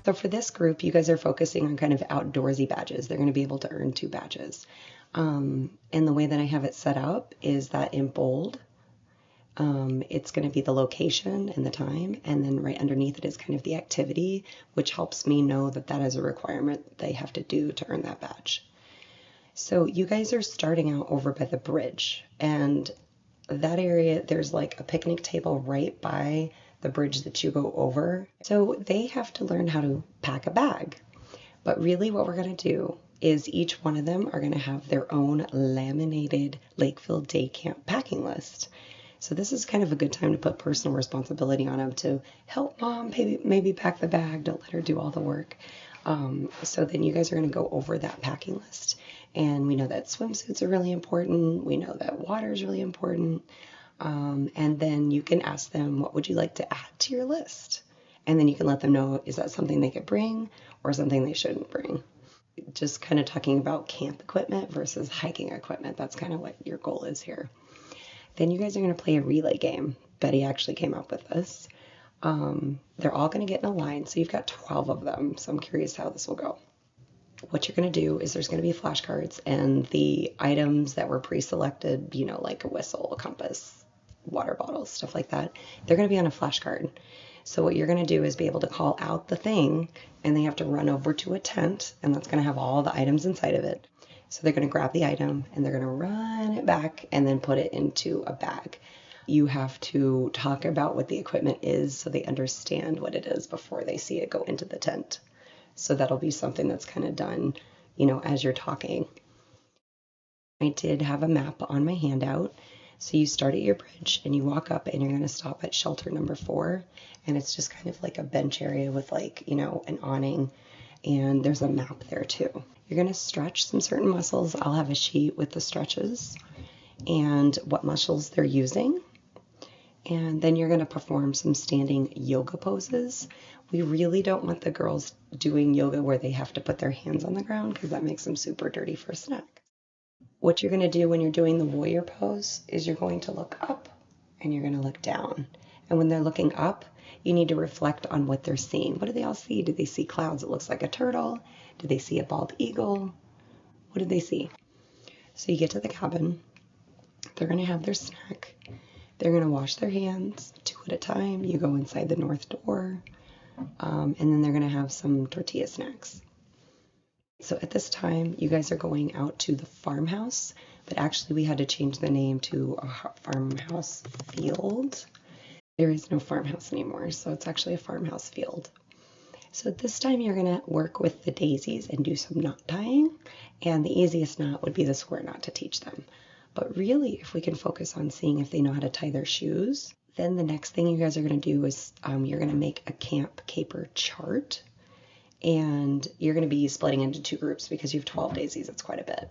So for this group, you guys are focusing on kind of outdoorsy badges. They're going to be able to earn 2 badges. And the way that I have it set up is that in bold, it's going to be the location and the time, and then right underneath it is kind of the activity, which helps me know that that is a requirement they have to do to earn that badge. So you guys are starting out over by the bridge, and that area, there's like a picnic table right by the bridge that you go over. So they have to learn how to pack a bag. But really what we're going to do is each one of them are going to have their own laminated Lakeville Day Camp packing list. So this is kind of a good time to put personal responsibility on them to help mom maybe pack the bag, don't let her do all the work. So then you guys are going to go over that packing list. And we know that swimsuits are really important. We know that water is really important. And then you can ask them, what would you like to add to your list? And then you can let them know, is that something they could bring or something they shouldn't bring? Just kind of talking about camp equipment versus hiking equipment. That's kind of what your goal is here. Then you guys are going to play a relay game. Betty actually came up with this. They're all going to get in a line, so you've got 12 of them, so I'm curious how this will go. What you're going to do is there's going to be flashcards, and the items that were pre-selected, you know, like a whistle, a compass, water bottles, stuff like that, they're going to be on a flashcard. So what you're going to do is be able to call out the thing, and they have to run over to a tent, and that's going to have all the items inside of it. So they're going to grab the item, and they're going to run it back and then put it into a bag. You have to talk about what the equipment is so they understand what it is before they see it go into the tent. So that'll be something that's kind of done, you know, as you're talking. I did have a map on my handout. So you start at your bridge and you walk up and you're going to stop at shelter number 4. And it's just kind of like a bench area with like, you know, an awning. And there's a map there too. You're going to stretch some certain muscles. I'll have a sheet with the stretches and what muscles they're using. And then you're going to perform some standing yoga poses. We really don't want the girls doing yoga where they have to put their hands on the ground because that makes them super dirty for a snack. What you're going to do when you're doing the warrior pose is you're going to look up and you're going to look down. And when they're looking up, you need to reflect on what they're seeing. What do they all see? Do they see clouds that looks like a turtle? Do they see a bald eagle? What do they see? So you get to the cabin. They're going to have their snack. They're going to wash their hands 2 at a time. You go inside the north door. And then they're going to have some tortilla snacks. So at this time, you guys are going out to the farmhouse, but actually we had to change the name to a farmhouse field. There is no farmhouse anymore, so it's actually a farmhouse field. So this time you're going to work with the daisies and do some knot tying, and the easiest knot would be the square knot to teach them. But really, if we can focus on seeing if they know how to tie their shoes, then the next thing you guys are going to do is you're going to make a camp caper chart, and you're going to be splitting into 2 groups because you have 12 daisies. It's quite a bit.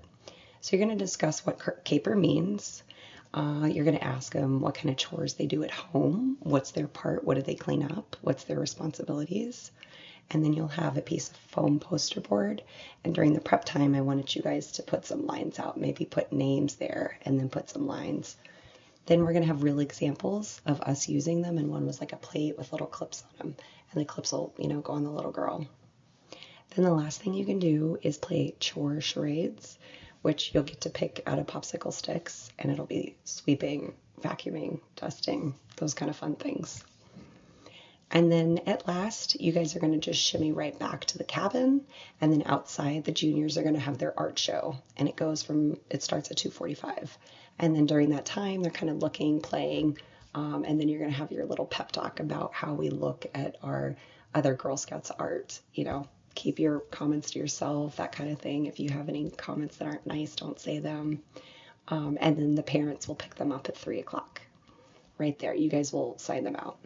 So you're going to discuss what caper means. You're going to ask them what kind of chores they do at home. What's their part? What do they clean up? What's their responsibilities? And then you'll have a piece of foam poster board. And during the prep time, I wanted you guys to put some lines out, maybe put names there and then put some lines. Then we're going to have real examples of us using them. And one was like a plate with little clips on them. And the clips will, you know, go on the little girl. Then the last thing you can do is play chore charades, which you'll get to pick out of popsicle sticks, and it'll be sweeping, vacuuming, dusting, those kind of fun things. And then at last, you guys are going to just shimmy right back to the cabin, and then outside, the juniors are going to have their art show, and it starts at 2:45. And then during that time, they're kind of looking, playing, and then you're going to have your little pep talk about how we look at our other Girl Scouts art, you know. Keep your comments to yourself, that kind of thing. If you have any comments that aren't nice, don't say them. And then the parents will pick them up at 3 o'clock. Right there, you guys will sign them out.